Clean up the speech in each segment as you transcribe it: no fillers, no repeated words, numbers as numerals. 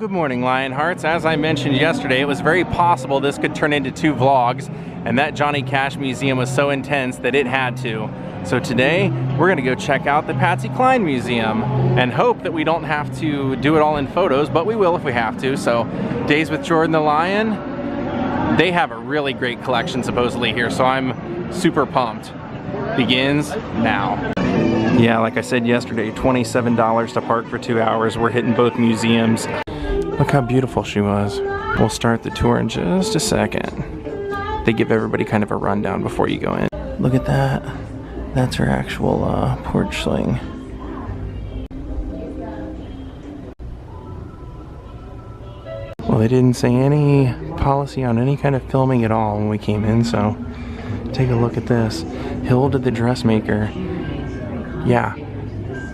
good morning, Lionhearts. As I mentioned yesterday, it was very possible this could turn into 2 vlogs, and that Johnny Cash Museum was so intense that it had to. So today, we're gonna go check out the Patsy Cline Museum and hope that we don't have to do it all in photos, but we will if we have to. So, Daze with Jordan the Lion, they have a really great collection supposedly here, so I'm super pumped. Begins now. Yeah, like I said yesterday, $27 to park for 2 hours. We're hitting both museums. Look how beautiful she was. We'll start the tour in just a second. They give everybody kind of a rundown before you go in. Look at that. That's her actual porch swing. Well, they didn't say any policy on any kind of filming at all when we came in, so take a look at this. Hilda the dressmaker. Yeah,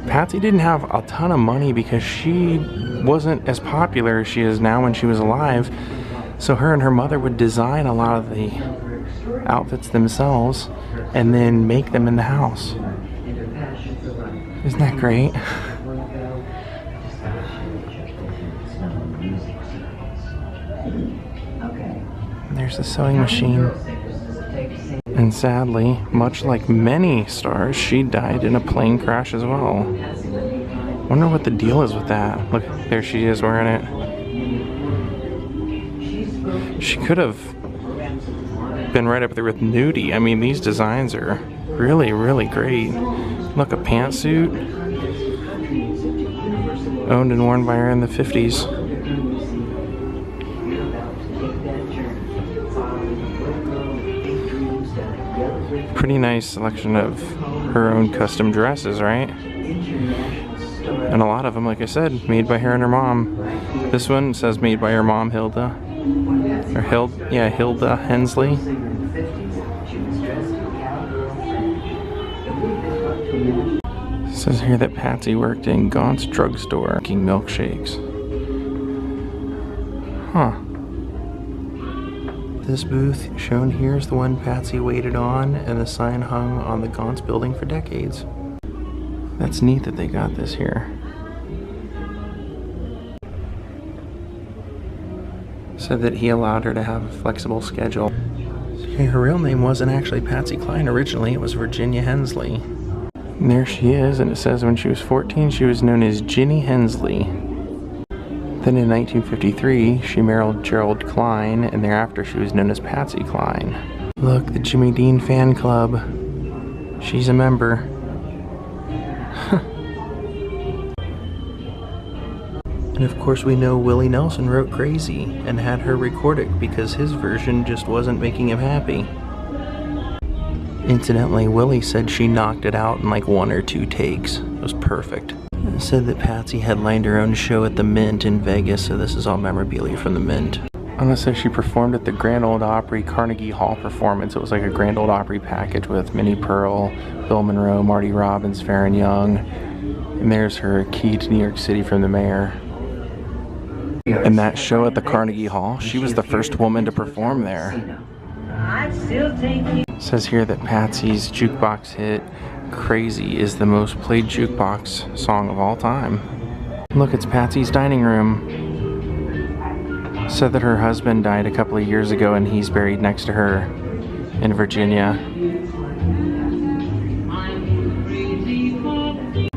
Patsy didn't have a ton of money because she wasn't as popular as she is now when she was alive. So her and her mother would design a lot of the outfits themselves and then make them in the house. Isn't that great? There's the sewing machine. And sadly, much like many stars, she died in a plane crash as well. Wonder what the deal is with that. Look, there she is wearing it. She could have been right up there with Nudie. I mean, these designs are really, really great. Look, a pantsuit. Owned and worn by her in the 50s. Pretty nice selection of her own custom dresses, right? And a lot of them, like I said, made by her and her mom. This one says made by her mom, Hilda. Or Hilda Hensley. It says here that Patsy worked in Gaunt's drugstore making milkshakes. Huh. This booth shown here is the one Patsy waited on, and the sign hung on the Gaunt's building for decades. That's neat that they got this here. Said that he allowed her to have a flexible schedule. Her real name wasn't actually Patsy Cline originally, it was Virginia Hensley. And there she is, and it says when she was 14 she was known as Ginny Hensley. Then in 1953, she married Gerald Cline, and thereafter she was known as Patsy Cline. Look, the Jimmy Dean fan club. She's a member. And of course we know Willie Nelson wrote Crazy and had her record it because his version just wasn't making him happy. Incidentally, Willie said she knocked it out in like 1 or 2 takes. It was perfect. It said that Patsy headlined her own show at the Mint in Vegas, so this is all memorabilia from the Mint. And it says she performed at the Grand Ole Opry Carnegie Hall performance. It was like a Grand Ole Opry package with Minnie Pearl, Bill Monroe, Marty Robbins, Farron Young. And there's her key to New York City from the mayor. And that show at the Carnegie Hall, she was the first woman to perform there. It says here that Patsy's jukebox hit Crazy is the most played jukebox song of all time. Look, it's Patsy's dining room. Said that her husband died a couple of years ago and he's buried next to her in Virginia.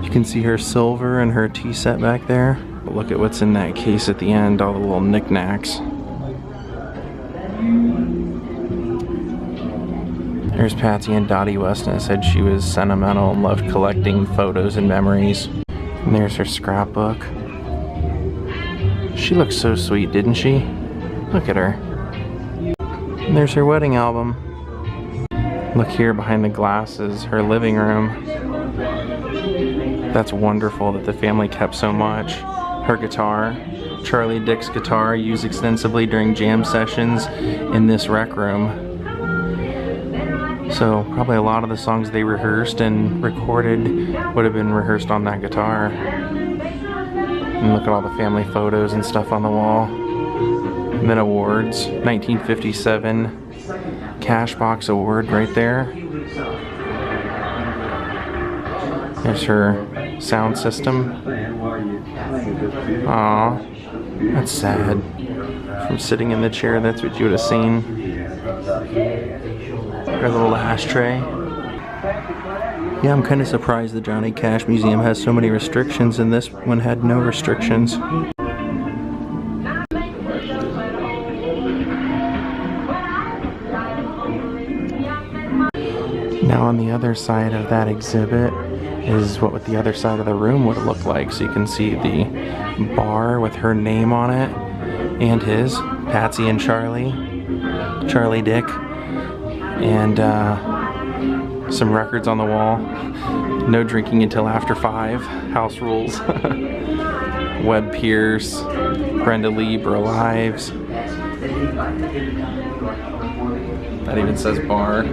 You can see her silver and her tea set back there. But look at what's in that case at the end, all the little knickknacks. There's Patsy and Dottie Weston. Said she was sentimental and loved collecting photos and memories. And there's her scrapbook. She looked so sweet, didn't she? Look at her. And there's her wedding album. Look here behind the glasses, her living room. That's wonderful that the family kept so much. Her guitar, Charlie Dick's guitar, used extensively during jam sessions in this rec room. So probably a lot of the songs they rehearsed and recorded would have been rehearsed on that guitar. And look at all the family photos and stuff on the wall. And then awards, 1957 Cashbox Award right there. There's her sound system. Aww. That's sad. From sitting in the chair, that's what you would have seen. Her little ashtray. Yeah, I'm kind of surprised the Johnny Cash Museum has so many restrictions and this one had no restrictions. Now on the other side of that exhibit is what the other side of the room would look like. So you can see the bar with her name on it and his, Patsy and Charlie Dick, and some records on the wall. No drinking until after 5, house rules. Webb Pierce, Brenda Lee, Bro Lives. That even says bar.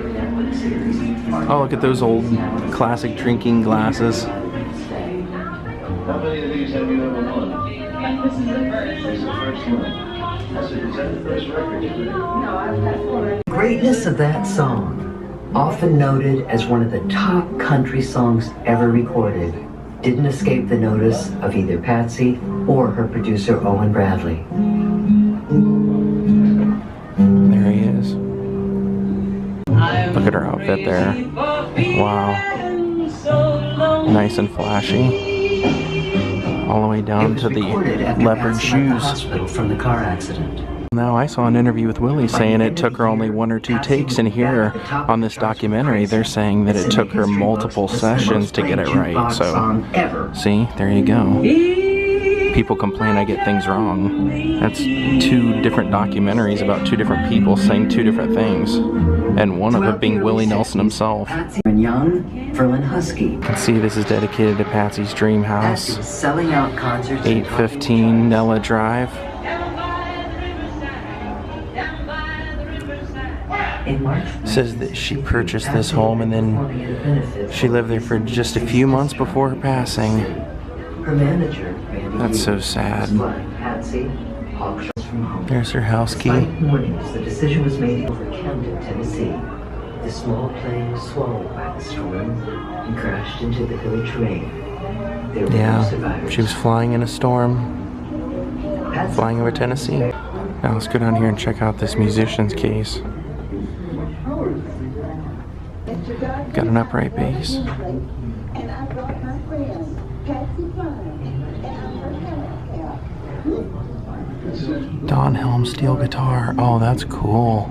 Oh, look at those old classic drinking glasses. How many of these have you ever won? This is the first. This is the first one. Is that the first record you did? No, I've got 4. The greatness of that song, often noted as one of the top country songs ever recorded, didn't escape the notice of either Patsy or her producer Owen Bradley. There he is. Look at her outfit there. Wow. Nice and flashy. All the way down to the leopard shoes. Hospital from the car accident. Now I saw an interview with Willie saying it took her only 1 or 2 takes, and here on this documentary they're saying that it took her multiple sessions to get it right. So, see, there you go. People complain I get things wrong. That's 2 different documentaries about 2 different people saying 2 different things, and one of it being Willie Nelson himself. Young, Verlin Husky. You can see this is dedicated to Patsy's dream house. Selling out concerts. 815 Nella Drive. Says that she purchased this home and then she lived there for just a few months before her passing. Her manager, that's so sad. There's her house key. Mornings, the decision was made over Camden, Tennessee. The small plane was swallowed by the storm and crashed into the hilly terrain. There were no survivors. She was flying in a storm, flying over Tennessee. Now let's go down here and check out this musician's case. Got an upright bass. Don Helm steel guitar. Oh, that's cool.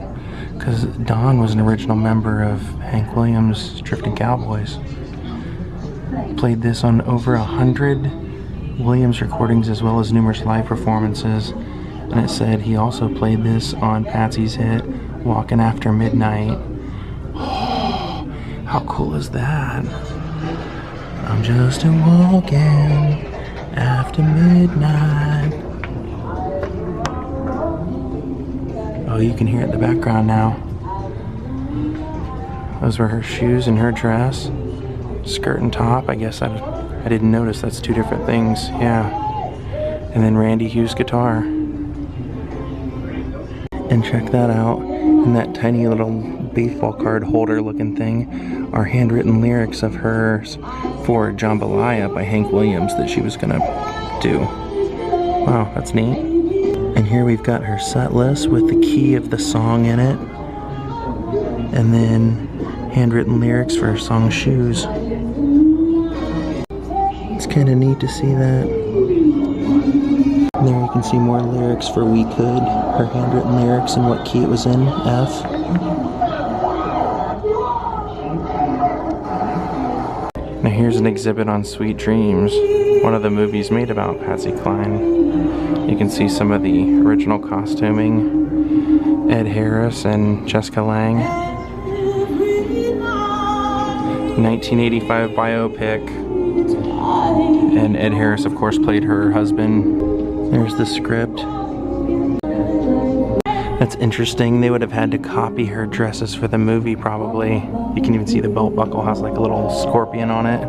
Because Don was an original member of Hank Williams' Drifting Cowboys. Played this on over 100 Williams recordings as well as numerous live performances. And it said he also played this on Patsy's hit Walkin' After Midnight. Oh, how cool is that? I'm just a walking after midnight. Oh, you can hear it in the background now. Those were her shoes and her dress. Skirt and top. I guess I didn't notice that's 2 different things. Yeah. And then Randy Hughes guitar. And check that out. And that tiny little baseball card holder looking thing are handwritten lyrics of hers for Jambalaya by Hank Williams that she was gonna do. Wow, that's neat. And here we've got her set list with the key of the song in it. And then handwritten lyrics for her song Shoes. It's kind of neat to see that. And there you can see more lyrics for We Could, her handwritten lyrics and what key it was in, F. Now here's an exhibit on Sweet Dreams, one of the movies made about Patsy Cline. You can see some of the original costuming, Ed Harris and Jessica Lange. 1985 biopic, and Ed Harris of course played her husband. There's the script. That's interesting. They would have had to copy her dresses for the movie probably. You can even see the belt buckle has like a little scorpion on it.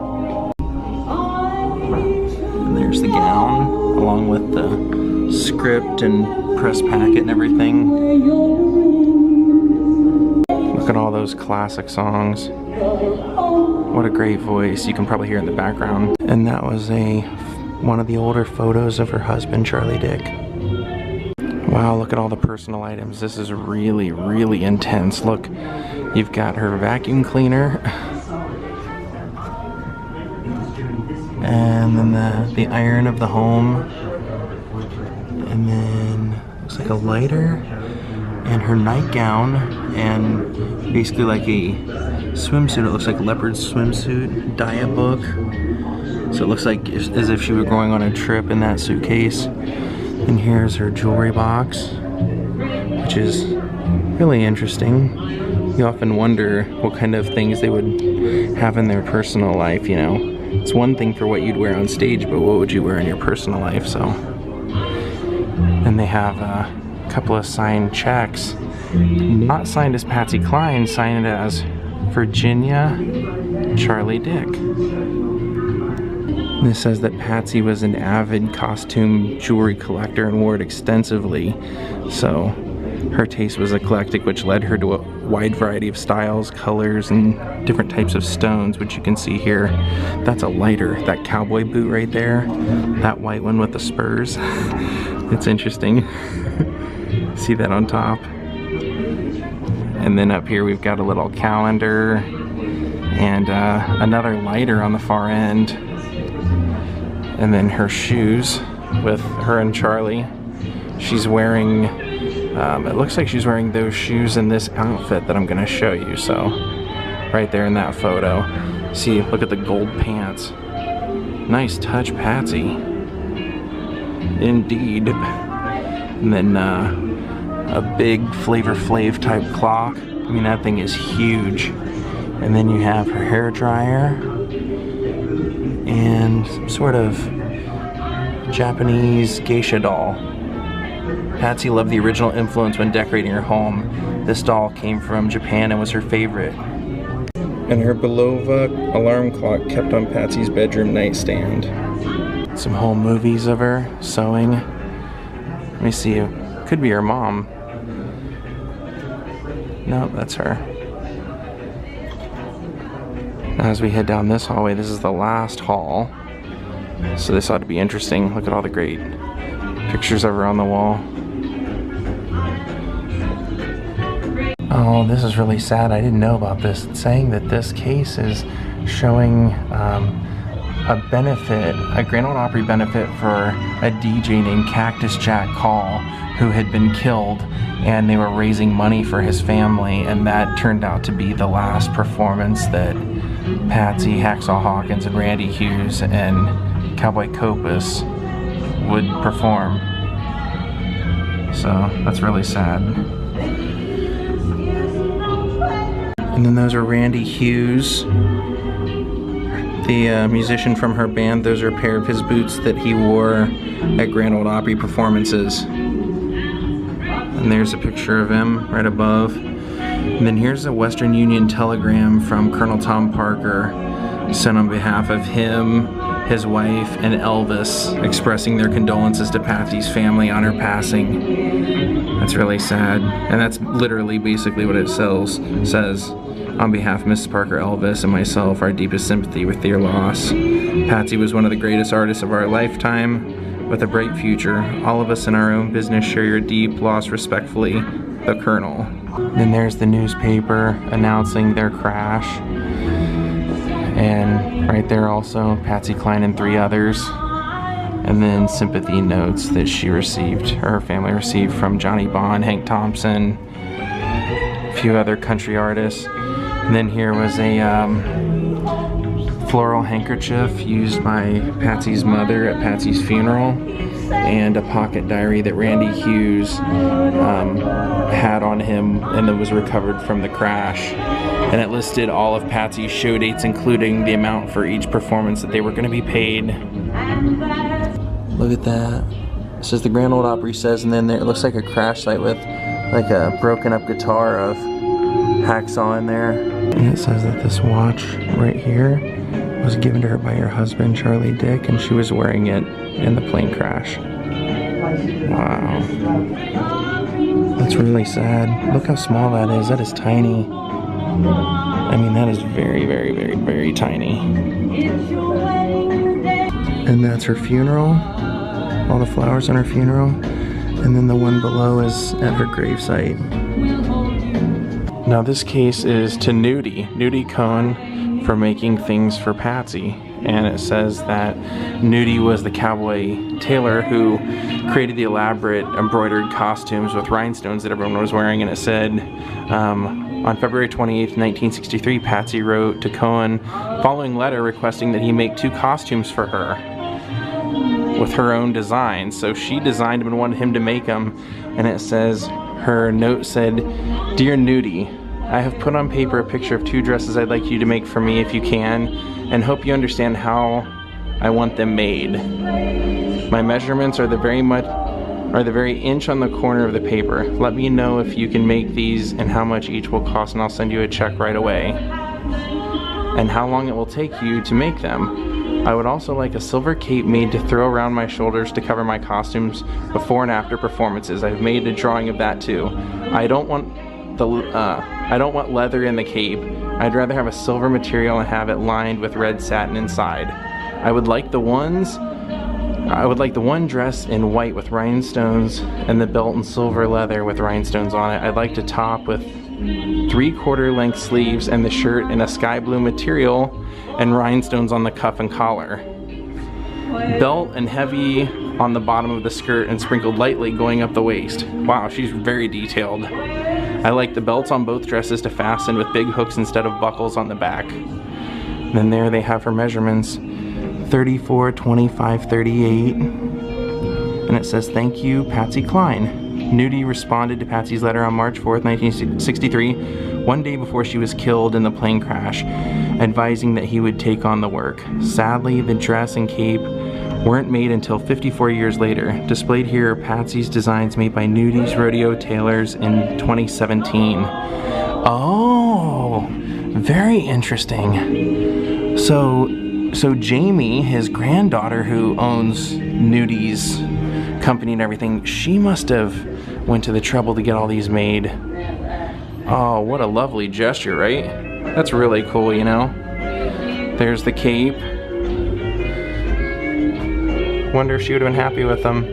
And there's the gown along with the script and press packet and everything. Look at all those classic songs. What a great voice. You can probably hear it in the background. And that was one of the older photos of her husband, Charlie Dick. Wow, look at all the personal items. This is really, really intense. Look, you've got her vacuum cleaner. And then the iron of the home. And then looks like a lighter. And her nightgown. And basically like a swimsuit. It looks like a leopard swimsuit. Diet book. So it looks like as if she were going on a trip in that suitcase. And here's her jewelry box, which is really interesting. You often wonder what kind of things they would have in their personal life, you know. It's one thing for what you'd wear on stage, but what would you wear in your personal life, so. And they have a couple of signed checks. Not signed as Patsy Cline, signed as Virginia Charlie Dick. This says that Patsy was an avid costume jewelry collector and wore it extensively, so her taste was eclectic, which led her to a wide variety of styles, colors, and different types of stones, which you can see here. That's a lighter, that cowboy boot right there, that white one with the spurs. It's interesting. See that on top? And then up here we've got a little calendar and another lighter on the far end. And then her shoes with her and Charlie. She's wearing, it looks like she's wearing those shoes in this outfit that I'm gonna show you. So, right there in that photo. See, look at the gold pants. Nice touch, Patsy. Indeed. And then a big Flavor Flav type clock. I mean, that thing is huge. And then you have her hair dryer. And some sort of Japanese geisha doll. Patsy loved the original influence when decorating her home. This doll came from Japan and was her favorite. And her Belova alarm clock kept on Patsy's bedroom nightstand. Some home movies of her sewing. Let me see, could be her mom. No, that's her. As we head down this hallway, this is the last hall. So this ought to be interesting. Look at all the great pictures of her on the wall. Oh, this is really sad. I didn't know about this. It's saying that this case is showing a benefit, a Grand Ole Opry benefit for a DJ named Cactus Jack Call, who had been killed, and they were raising money for his family, and that turned out to be the last performance that Patsy, Hacksaw Hawkins, and Randy Hughes and Cowboy Copus would perform. So that's really sad. And then those are Randy Hughes, the musician from her band. Those are a pair of his boots that he wore at Grand Ole Opry performances. And there's a picture of him right above. And then here's a Western Union telegram from Colonel Tom Parker, sent on behalf of him, his wife, and Elvis, expressing their condolences to Patsy's family on her passing. That's really sad. And that's literally basically what it says. On behalf of Mrs. Parker, Elvis, and myself, our deepest sympathy with your loss. Patsy was one of the greatest artists of our lifetime, with a bright future. All of us in our own business share your deep loss. Respectfully, the Colonel. Then there's the newspaper announcing their crash. And right there also, Patsy Cline and 3 others. And then sympathy notes that she received, or her family received, from Johnny Bond, Hank Thompson, a few other country artists. And then here was a floral handkerchief used by Patsy's mother at Patsy's funeral, and a pocket diary that Randy Hughes had on him and that was recovered from the crash. And it listed all of Patsy's show dates, including the amount for each performance that they were going to be paid. Look at that. It says the Grand Ole Opry says, and then there it looks like a crash site with like a broken up guitar of Hacksaw in there. And it says that this watch right here was given to her by her husband, Charlie Dick, and she was wearing it in the plane crash. Wow. That's really sad. Look how small that is. That is tiny. I mean, that is very, very, very, very tiny. And that's her funeral. All the flowers on her funeral. And then the one below is at her gravesite. Now this case is to Nudie Cohn, for making things for Patsy. And it says that Nudie was the cowboy tailor who created the elaborate embroidered costumes with rhinestones that everyone was wearing. And it said, on February 28th, 1963, Patsy wrote to Cohn following letter requesting that he make 2 costumes for her with her own designs. So she designed them and wanted him to make them. And it says, her note said, "Dear Nudie, I have put on paper a picture of 2 dresses I'd like you to make for me if you can, and hope you understand how I want them made. My measurements are the very inch on the corner of the paper. Let me know if you can make these and how much each will cost, and I'll send you a check right away. And how long it will take you to make them. I would also like a silver cape made to throw around my shoulders to cover my costumes before and after performances. I've made a drawing of that too. I don't want leather in the cape. I'd rather have a silver material and have it lined with red satin inside. I would like the one dress in white with rhinestones and the belt in silver leather with rhinestones on it. I'd like to top with 3/4 length sleeves and the shirt in a sky blue material and rhinestones on the cuff and collar. Belt and heavy on the bottom of the skirt and sprinkled lightly going up the waist." Wow, she's very detailed. "I like the belts on both dresses to fasten with big hooks instead of buckles on the back." And then there they have her measurements, 34, 25, 38. And it says, "Thank you, Patsy Cline." Nudie responded to Patsy's letter on March 4th, 1963, one day before she was killed in the plane crash, advising that he would take on the work. Sadly, the dress and cape weren't made until 54 years later. Displayed here are Patsy's designs made by Nudie's rodeo tailors in 2017. Oh, very interesting. So Jamie, his granddaughter who owns Nudie's company and everything, she must have went to the trouble to get all these made. Oh, what a lovely gesture, right? That's really cool, you know? There's the cape. Wonder if she would have been happy with them.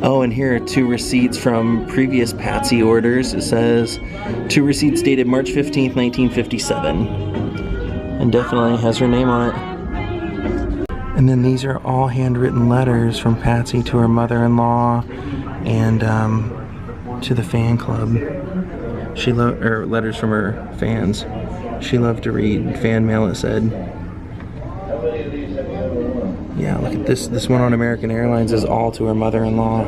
Oh, and here are 2 receipts from previous Patsy orders. It says 2 receipts dated March 15th, 1957. And definitely has her name on it. And then these are all handwritten letters from Patsy to her mother-in-law and to the fan club. She loved, or letters from her fans. She loved to read fan mail, it said. Yeah, look at this. This one on American Airlines is all to her mother-in-law.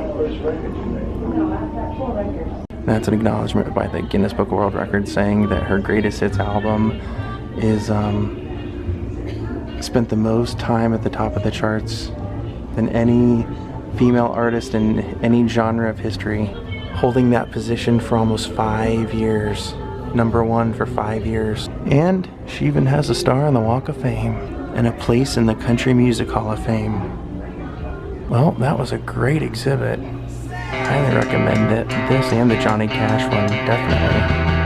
That's an acknowledgement by the Guinness Book of World Records saying that her greatest hits album is spent the most time at the top of the charts than any female artist in any genre of history, holding that position for almost 5 years. #1 for 5 years. And she even has a star on the Walk of Fame and a place in the Country Music Hall of Fame. Well, that was a great exhibit. Highly recommend it. This and the Johnny Cash one, definitely.